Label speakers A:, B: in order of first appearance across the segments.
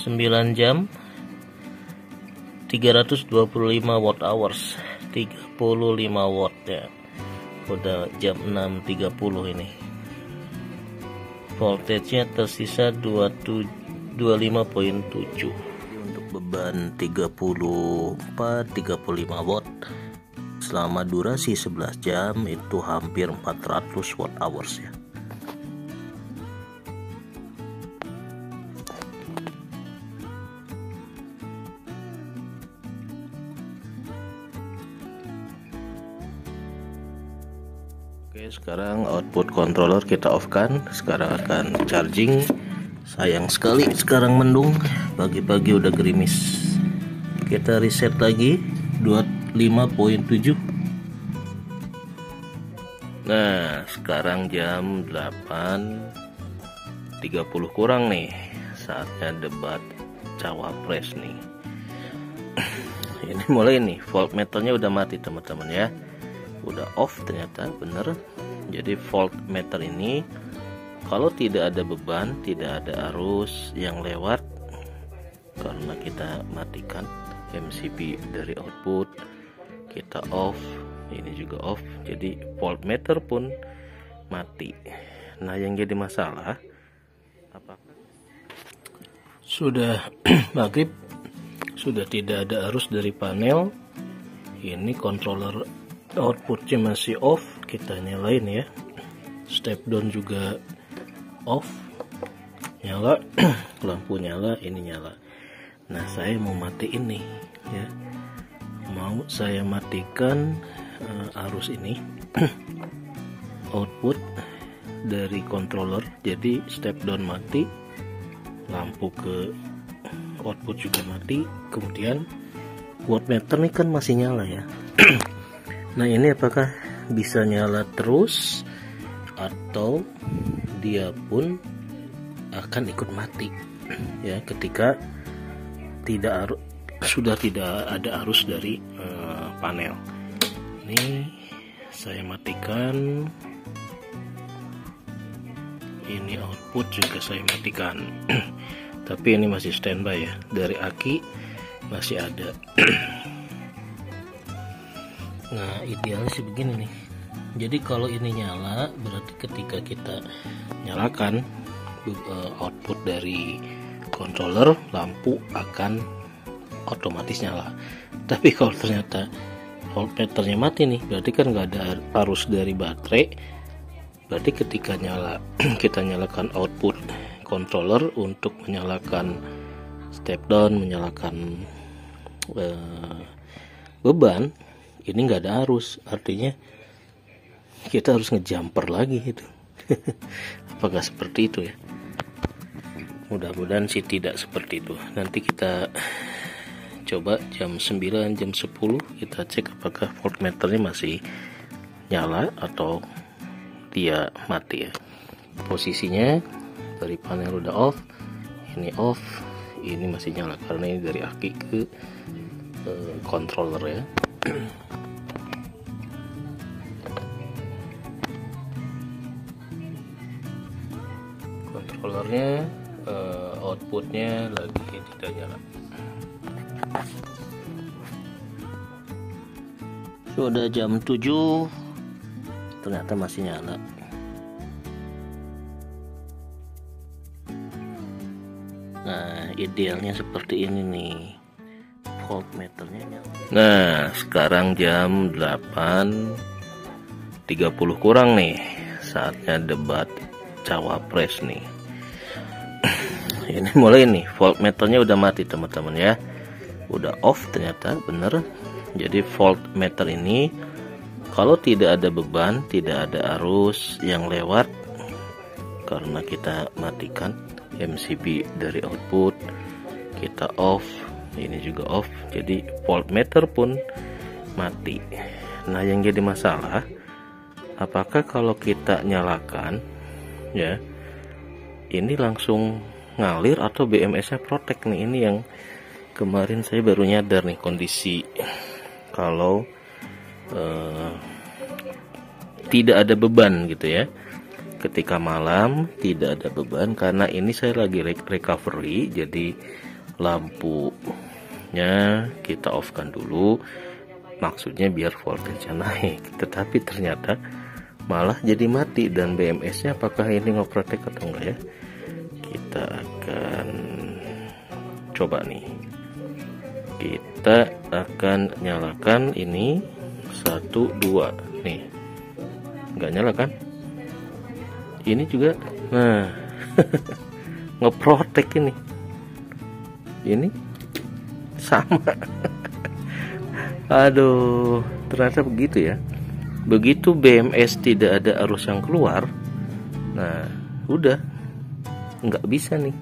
A: 9 jam 325 watt hours, 35 watt ya. Udah jam 6.30 ini. Voltage-nya tersisa 25.7 untuk beban 34-35 watt. Selama durasi 11 jam itu hampir 400 watt hours ya. Oke, sekarang output controller kita off kan. Sekarang akan charging. Sayang sekali sekarang mendung, pagi-pagi udah gerimis. Kita reset lagi 25.7. Nah, sekarang jam 8.30 kurang nih. Saatnya debat cawapres nih. Ini mulai nih, voltmeternya udah mati teman-teman ya. Udah off ternyata, bener. Jadi voltmeter ini kalau tidak ada beban, tidak ada arus yang lewat, karena kita matikan MCB dari output, kita off, ini juga off, jadi voltmeter pun mati. Nah, yang jadi masalah apakah sudah maghrib, sudah tidak ada arus dari panel, ini controller outputnya masih off, kita nyalain ya, step down juga off, nyala, lampu nyala, ini nyala. Nah, saya mau matiin nih ya, mau saya matikan arus ini output dari controller, jadi step down mati, lampu ke output juga mati, kemudian voltmeter nih kan masih nyala ya. Nah, ini apakah bisa nyala terus atau dia pun akan ikut mati ya ketika sudah tidak ada arus dari panel. Ini saya matikan, ini output juga saya matikan. Tapi ini masih standby ya, dari aki masih ada. Nah, idealnya sih begini nih. Jadi kalau ini nyala, berarti ketika kita nyalakan output dari controller, lampu akan otomatis nyala. Tapi kalau ternyata voltmeternya mati nih, berarti kan nggak ada arus dari baterai. Berarti ketika nyala, kita nyalakan output controller untuk menyalakan step down, menyalakan beban, ini nggak ada arus, artinya kita harus ngejumper lagi gitu. Apakah seperti itu ya? Mudah-mudahan sih tidak seperti itu. Nanti kita coba jam 9, jam 10 kita cek apakah voltmeternya masih nyala atau dia mati ya. Posisinya dari panel udah off, ini masih nyala karena ini dari aki ke controller ya. Controllernya outputnya lagi tidak nyala. Sudah jam 7 ternyata masih nyala. Nah, idealnya seperti ini nih, voltmeternya nyala. Nah, sekarang jam 8.30 kurang nih, saatnya debat cawapres nih. Ini mulai nih, voltmeternya udah mati teman-teman ya, udah off ternyata, bener. Jadi voltmeter ini kalau tidak ada beban, tidak ada arus yang lewat, karena kita matikan MCB dari output, kita off, ini juga off, jadi voltmeter pun mati. Nah, yang jadi masalah apakah kalau kita nyalakan ya, ini langsung ngalir atau BMS-nya protek nih. Ini yang kemarin saya baru nyadar nih, kondisi kalau tidak ada beban gitu ya, ketika malam tidak ada beban, karena ini saya lagi recovery, jadi lampunya kita off kan dulu, maksudnya biar voltage-nya naik, tetapi ternyata malah jadi mati. Dan BMS-nya apakah ini ngeprotek atau enggak ya, kita akan coba nih. Kita akan nyalakan ini 1 2 nih, nggak nyala kan, ini juga nah ngeprotek ini sama. Aduh, ternyata begitu ya. Begitu BMS tidak ada arus yang keluar, nah udah nggak bisa nih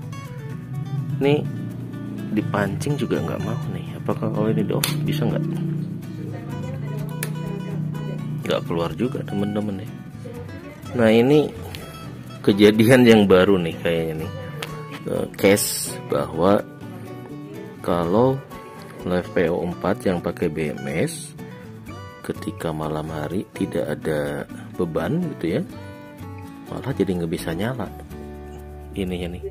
A: dipancing juga nggak mau nih. Apakah kalau ini di off bisa nggak keluar juga temen-temen ya. Nah ini kejadian yang baru nih kayaknya nih, case bahwa kalau live PO4 yang pakai BMS ketika malam hari tidak ada beban gitu ya, malah jadi nggak bisa nyala ininya nih,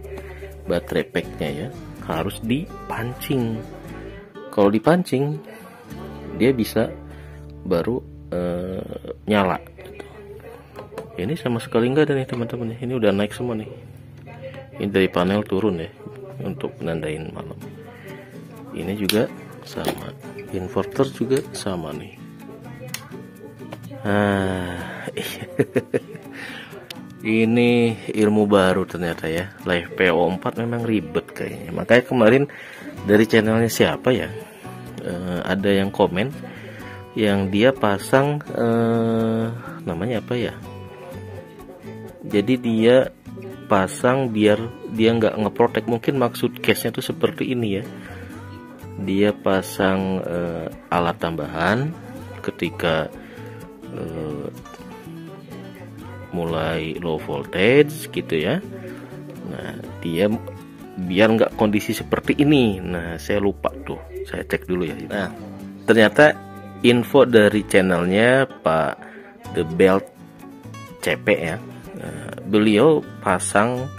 A: baterai packnya ya harus dipancing. Kalau dipancing dia bisa baru nyala gitu. Ini sama sekali nggak ada nih teman-teman ya. Ini udah naik semua nih, ini dari panel turun ya untuk menandain malam. Ini juga sama, inverter juga sama nih. Ini ilmu baru ternyata ya. Live PO4 memang ribet kayaknya. Makanya kemarin dari channelnya siapa ya, ada yang komen yang dia pasang namanya apa ya, jadi dia pasang biar dia nggak ngeprotek. Mungkin maksud case-nya tuh seperti ini ya, dia pasang alat tambahan ketika mulai low voltage gitu ya. Nah dia biar nggak kondisi seperti ini. Nah saya lupa tuh, saya cek dulu ya. Nah ternyata info dari channelnya Pak The Belt CP ya, beliau pasang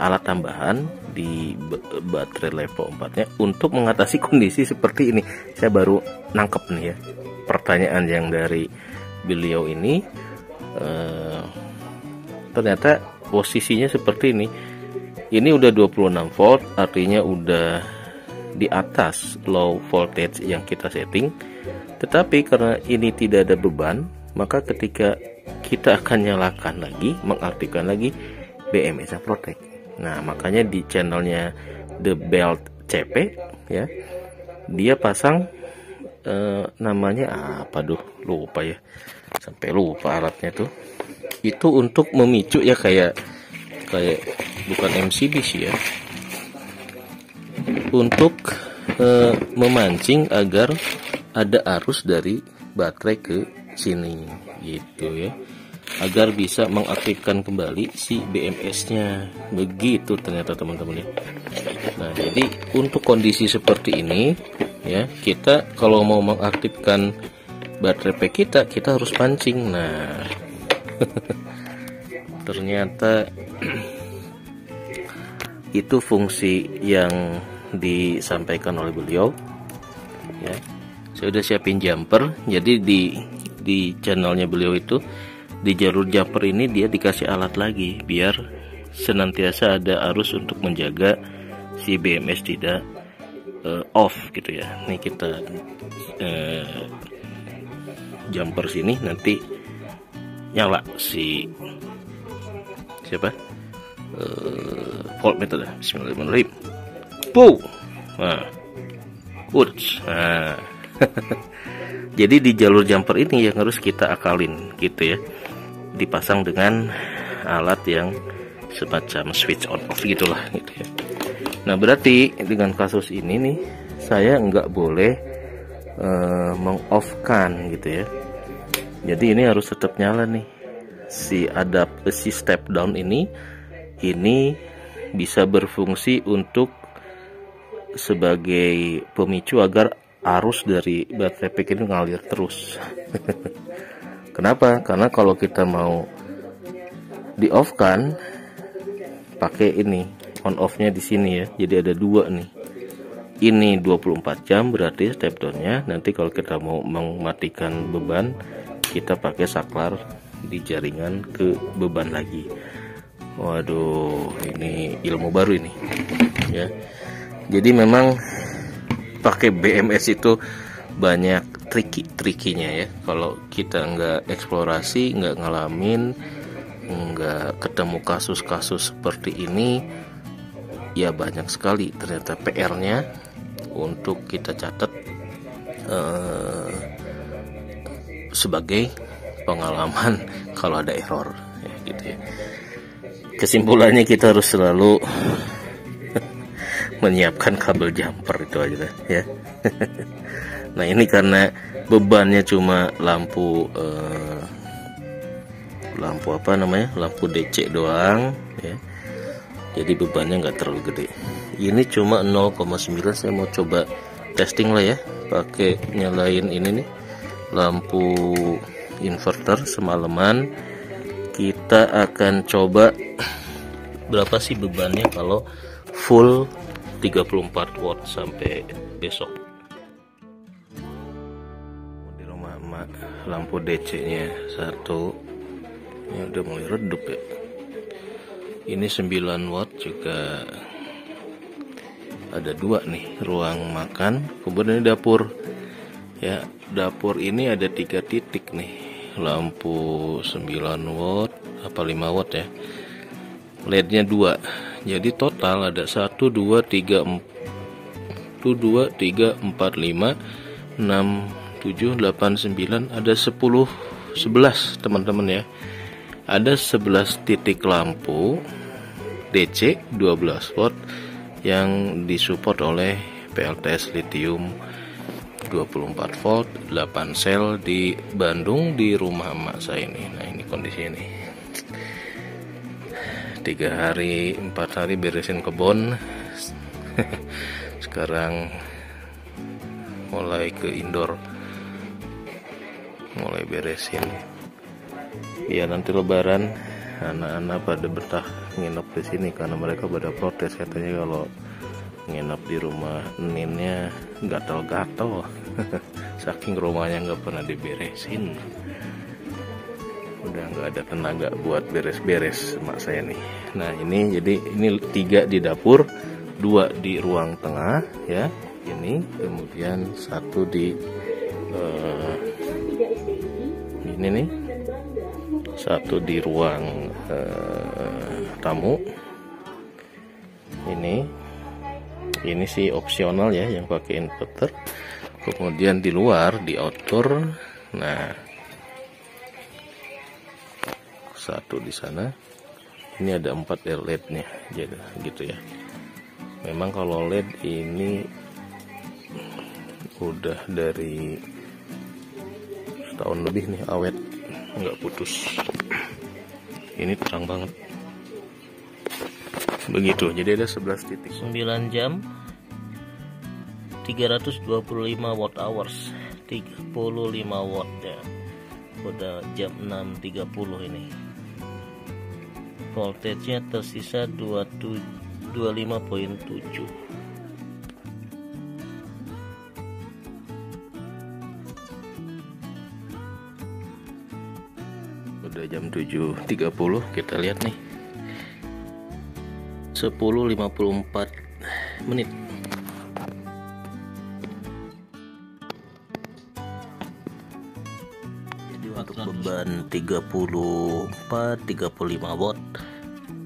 A: alat tambahan di baterai level 4 nya untuk mengatasi kondisi seperti ini. Saya baru nangkep nih ya pertanyaan yang dari beliau ini. Ternyata posisinya seperti ini. Ini udah 26 volt, artinya udah di atas low voltage yang kita setting. Tetapi karena ini tidak ada beban, maka ketika kita akan nyalakan lagi, mengaktifkan lagi, BMS-nya protect. Nah makanya di channelnya The Belt CP ya, dia pasang namanya apa, lupa ya, sampai lupa alatnya tuh. Itu untuk memicu ya, kayak bukan MCB sih ya, untuk memancing agar ada arus dari baterai ke sini gitu ya, agar bisa mengaktifkan kembali si BMS-nya. Begitu ternyata teman-teman ya. Nah jadi untuk kondisi seperti ini ya, kita kalau mau mengaktifkan baterai pack kita harus pancing. Nah ternyata itu fungsi yang disampaikan oleh beliau ya. Saya udah siapin jumper, jadi di channelnya beliau itu di jalur jumper ini dia dikasih alat lagi biar senantiasa ada arus untuk menjaga si BMS tidak off gitu ya. Nih kita jumper sini, nanti nyala si siapa voltmeter. Bismillahirrahmanirrahim. Nah, nah. Jadi di jalur jumper ini yang harus kita akalin gitu ya, dipasang dengan alat yang semacam switch on off gitulah gitu ya. Nah berarti dengan kasus ini nih, saya nggak boleh meng-off-kan gitu ya. Jadi ini harus tetap nyala nih. Si step down ini bisa berfungsi untuk sebagai pemicu agar arus dari baterai pack ini ngalir terus. Kenapa? Karena kalau kita mau di off kan pakai ini on off-nya di sini ya. Jadi ada dua nih. Ini 24 jam berarti step down-nya. Nanti kalau kita mau mematikan beban, kita pakai saklar di jaringan ke beban lagi. Waduh, ini ilmu baru ini ya. Jadi memang pakai BMS itu banyak trikinya ya. Kalau kita nggak eksplorasi, nggak ngalamin, nggak ketemu kasus-kasus seperti ini, ya banyak sekali ternyata PR-nya untuk kita catat sebagai pengalaman kalau ada error ya, gitu ya. Kesimpulannya kita harus selalu menyiapkan kabel jumper itu aja ya. Nah ini karena bebannya cuma lampu apa namanya, lampu DC doang ya, jadi bebannya nggak terlalu gede. Ini cuma 0,9. Saya mau coba testing lah ya, pakai nyalain ini nih lampu inverter semalaman. Kita akan coba berapa sih bebannya kalau full 34 watt sampai besok. Di rumah emak lampu DC nya satu, ini udah mulai redup ya. Ini 9 watt juga ada dua nih, ruang makan, kemudian ini dapur ya. Dapur ini ada 3 titik nih, lampu 9 watt apa 5 watt ya, LED-nya 2. Jadi total ada 1 2 3 4 5 6 7 8 9, ada 11 teman-teman ya. Ada 11 titik lampu DC 12 watt yang disupport oleh PLTS lithium 24 volt 8 sel di Bandung, di rumah emak saya ini. Nah ini kondisi ini 3 hari 4 hari beresin kebun. Sekarang mulai ke indoor, mulai beresin ya. Nanti lebaran anak-anak pada betah nginep di sini karena mereka pada protes katanya kalau nginep di rumah ninnya gatal-gatal. Saking rumahnya nggak pernah diberesin, udah nggak ada tenaga buat beres-beres emak saya nih. Nah ini jadi ini 3 di dapur, 2 di ruang tengah ya ini, kemudian 1 di ini nih, 1 di ruang tamu. Ini sih opsional ya yang pakai inverter. Kemudian di luar di outdoor, nah 1 di sana. Ini ada 4 LED-nya, jadi gitu ya. Memang kalau LED ini udah dari setahun lebih nih awet, nggak putus. Ini terang banget. Begitu, jadi ada 11 titik. 9 jam 325 watt hours, 35 watt ya. Udah jam 6.30 ini. Voltage-nya tersisa 25.7. Udah jam 7.30, kita lihat nih 10.54 menit. Jadi untuk beban 34-35 watt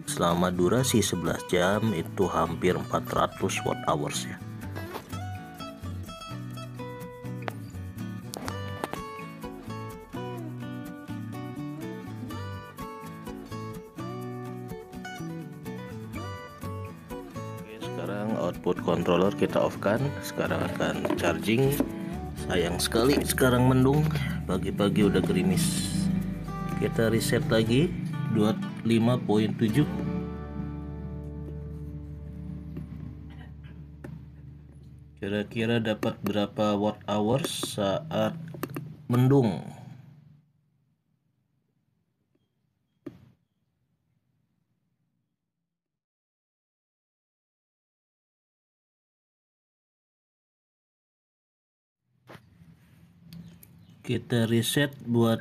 A: selama durasi 11 jam itu hampir 400 watt hours ya. Sekarang output controller kita off kan, sekarang akan charging. Sayang sekali sekarang mendung, pagi-pagi udah gerimis. Kita reset lagi 25.7. Kira-kira dapat berapa watt hours saat mendung? Kita reset buat